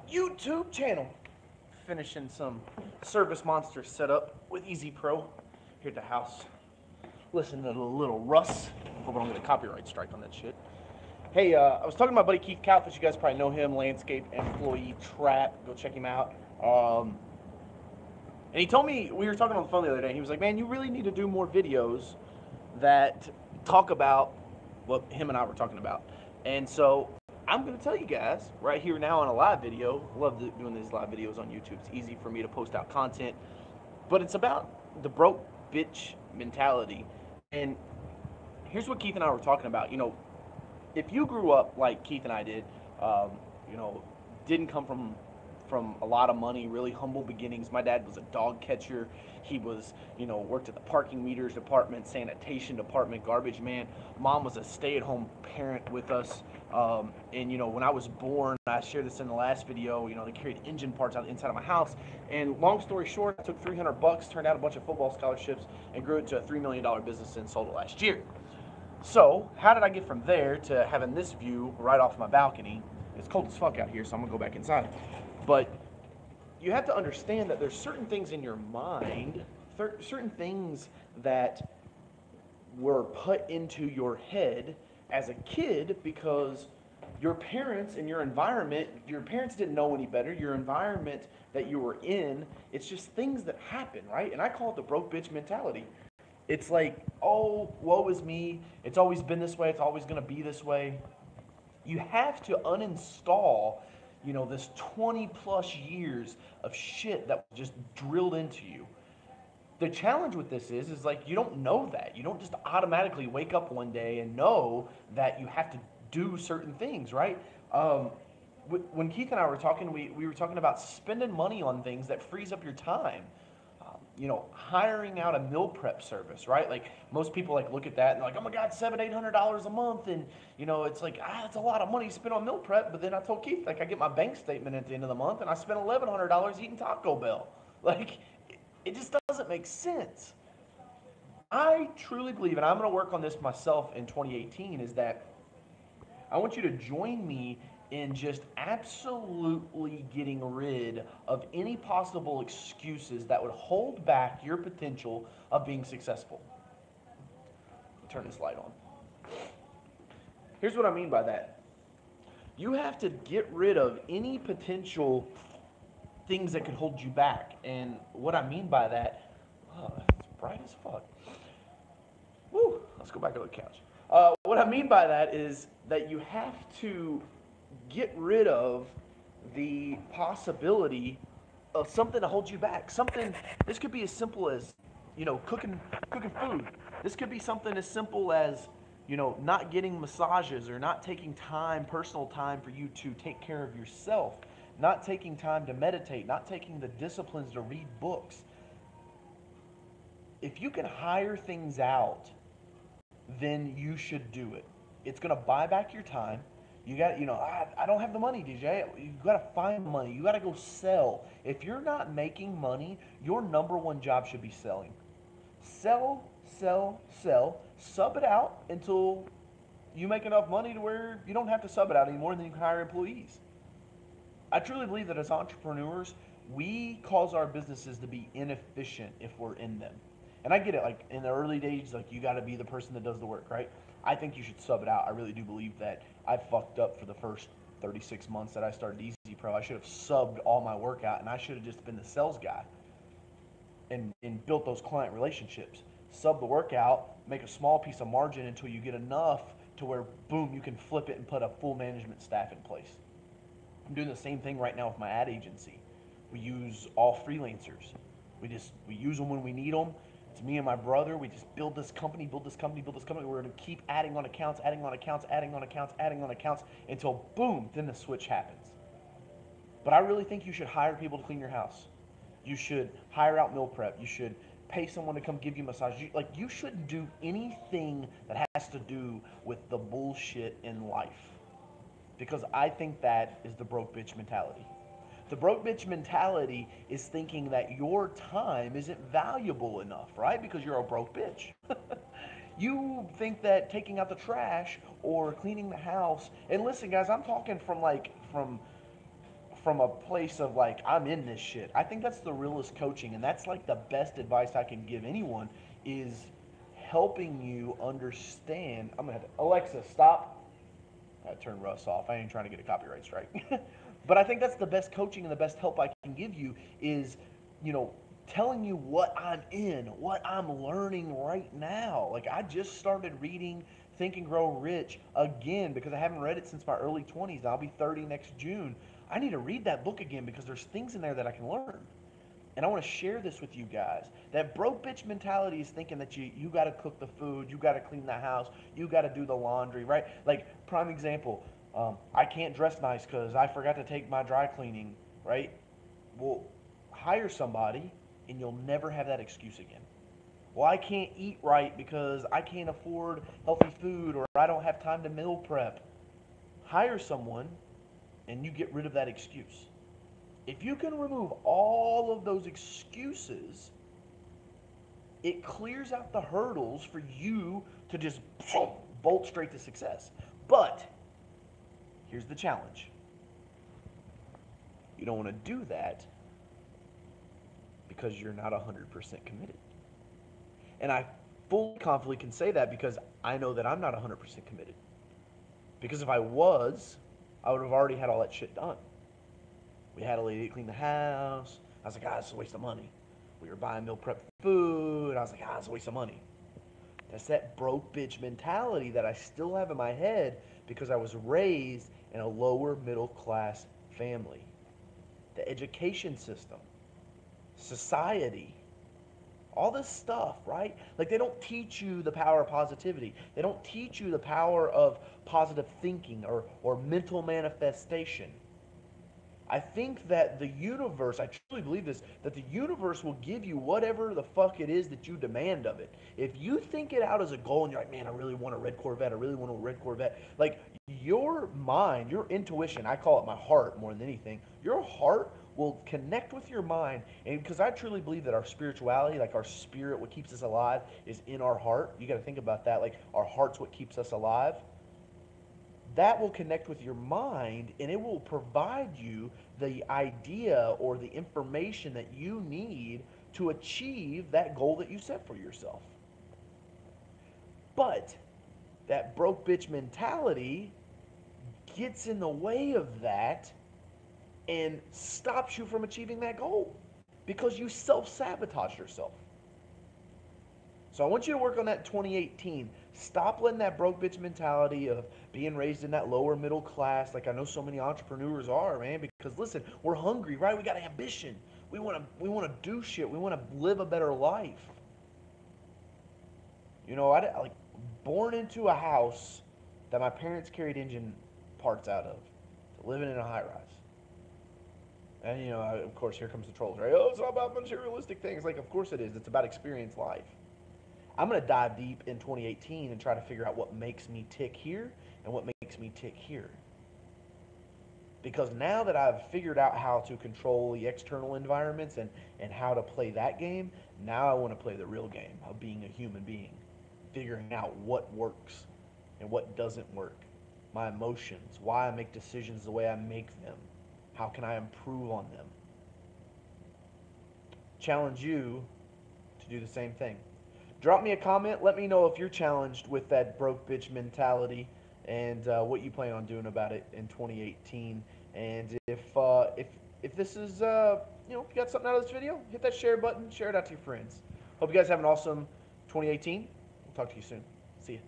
YouTube channel. Finishing some Service Monster setup with Easy Pro here at the house. Listen to the little Russ. Hope I don't get a copyright strike on that shit. Hey, I was talking to my buddy Keith Kalfas. You guys probably know him, landscape employee trap. Go check him out. And he told me, we were talking on the phone the other day, and he was like, man, you really need to do more videos that talk about what him and I were talking about. And so I'm going to tell you guys right here now on a live video. I love doing these live videos on YouTube. It's easy for me to post out content. But it's about the broke bitch mentality. And here's what Keith and I were talking about. If you grew up like Keith and I did, um, didn't come from a lot of money, really humble beginnings. My dad was a dog catcher. He was, worked at the parking meters department, sanitation department, garbage man. Mom was a stay-at-home parent with us. And when I was born, I shared this in the last video, they carried engine parts out inside of my house. And long story short, I took $300, turned out a bunch of football scholarships, and grew it to a $3 million business and sold it last year. So how did I get from there to having this view right off my balcony? It's cold as fuck out here, so I'm gonna go back inside. But you have to understand that there's certain things in your mind, certain things that were put into your head as a kid because your parents and your environment, your parents didn't know any better, your environment that you were in, it's just things that happen, right? And I call it the broke bitch mentality. It's like, oh, woe is me. It's always been this way. It's always going to be this way. You have to uninstall, this 20 plus years of shit that was just drilled into you. The challenge with this is like you don't know that. You don't just automatically wake up one day and know that you have to do certain things, right? When Keith and I were talking, we were talking about spending money on things that frees up your time. Hiring out a meal prep service, right? Like most people look at that and like, oh my God, $700-800 a month. And it's like, it's a lot of money to spend on meal prep. But then I told Keith, I get my bank statement at the end of the month and I spent $1,100 eating Taco Bell. Like, it just doesn't make sense. I truly believe, and I'm going to work on this myself in 2018, is that I want you to join me in just absolutely getting rid of any possible excuses that would hold back your potential of being successful. Turn this light on. Here's what I mean by that. You have to get rid of any potential things that could hold you back. And what I mean by that, it's bright as fuck. Woo, let's go back to the couch. What I mean by that is that you have to get rid of the possibility of something to hold you back. This could be as simple as, cooking food. This could be something as simple as, not getting massages or not taking personal time for you to take care of yourself, not taking time to meditate, not taking the disciplines to read books. If you can hire things out, then you should do it. It's going to buy back your time. You got, I don't have the money, DJ. You got to find money. You got to go sell. If you're not making money, your number one job should be selling. Sell, sell, sell. Sub it out until you make enough money to where you don't have to sub it out anymore, and then you can hire employees. I truly believe that as entrepreneurs, we cause our businesses to be inefficient if we're in them. And I get it, like in the early days, you got to be the person that does the work, right? I think you should sub it out. I really do believe that I fucked up for the first 36 months that I started Easy Pro. I should have subbed all my work out, and I should have just been the sales guy and built those client relationships. Sub the workout, make a small piece of margin until you get enough to where, boom, you can flip it and put a full management staff in place. I'm doing the same thing right now with my ad agency. We use all freelancers. We use them when we need them. It's me and my brother. We just build this company. We're going to keep adding on accounts until boom, then the switch happens. But I really think you should hire people to clean your house. You should hire out meal prep. You should pay someone to come give you a massage. You shouldn't do anything that has to do with the bullshit in life. Because I think that is the broke bitch mentality. The broke bitch mentality is thinking that your time isn't valuable enough, right? Because you're a broke bitch. You think that taking out the trash or cleaning the house, and listen guys, I'm talking from from a place of like, I'm in this shit. I think that's the realest coaching, and that's like the best advice I can give anyone is helping you understand. I'm gonna have to, Alexa, stop. I turn Russ off. I ain't trying to get a copyright strike. But I think that's the best coaching and the best help I can give you is, you know, telling you what I'm in, what I'm learning right now. Like I just started reading Think and Grow Rich again because I haven't read it since my early 20s. I'll be 30 next June. I need to read that book again because there's things in there that I can learn. And I want to share this with you guys. That broke bitch mentality is thinking that you got to cook the food, you got to clean the house, you got to do the laundry, right? Like, prime example, I can't dress nice because I forgot to take my dry cleaning, right? Well, hire somebody and you'll never have that excuse again. Well, I can't eat right because I can't afford healthy food or I don't have time to meal prep. Hire someone and you get rid of that excuse. If you can remove all of those excuses, it clears out the hurdles for you to just bolt straight to success. But here's the challenge. You don't want to do that because you're not 100% committed. And I fully confidently can say that because I know that I'm not 100% committed. Because if I was, I would have already had all that shit done. We had a lady clean the house. I was like, it's a waste of money. We were buying meal prep food. I was like, it's a waste of money. That's that broke bitch mentality that I still have in my head because I was raised in a lower middle class family. The education system, society, all this stuff, right? Like they don't teach you the power of positivity. They don't teach you the power of positive thinking or mental manifestation. I think that the universe, I truly believe this, that the universe will give you whatever the fuck it is that you demand of it. If you think it out as a goal and you're like, man, I really want a red Corvette, I really want a red Corvette, like your mind, your intuition, I call it my heart more than anything, your heart will connect with your mind. And because I truly believe that our spirituality, like our spirit, what keeps us alive, is in our heart. You got to think about that. Like our heart's what keeps us alive. That will connect with your mind and it will provide you the idea or the information that you need to achieve that goal that you set for yourself. But that broke bitch mentality gets in the way of that and stops you from achieving that goal because you self-sabotage yourself. So I want you to work on that in 2018. Stop letting that broke bitch mentality of being raised in that lower middle class, like I know so many entrepreneurs are, man. Because listen, we're hungry, right? We got ambition. We want to do shit. We want to live a better life. You know, I like born into a house that my parents carried engine parts out of, living in a high rise. And you know, of course, here comes the trolls, right? Oh, it's all about materialistic things. Like, of course it is. It's about experience life. I'm going to dive deep in 2018 and try to figure out what makes me tick here and what makes me tick here. Because now that I've figured out how to control the external environments and how to play that game, now I want to play the real game of being a human being, figuring out what works and what doesn't work, my emotions, why I make decisions the way I make them, how can I improve on them. Challenge you to do the same thing. Drop me a comment. Let me know if you're challenged with that broke bitch mentality and what you plan on doing about it in 2018. And if this is you know, if you got something out of this video, hit that share button, share it out to your friends. Hope you guys have an awesome 2018. We'll talk to you soon. See ya.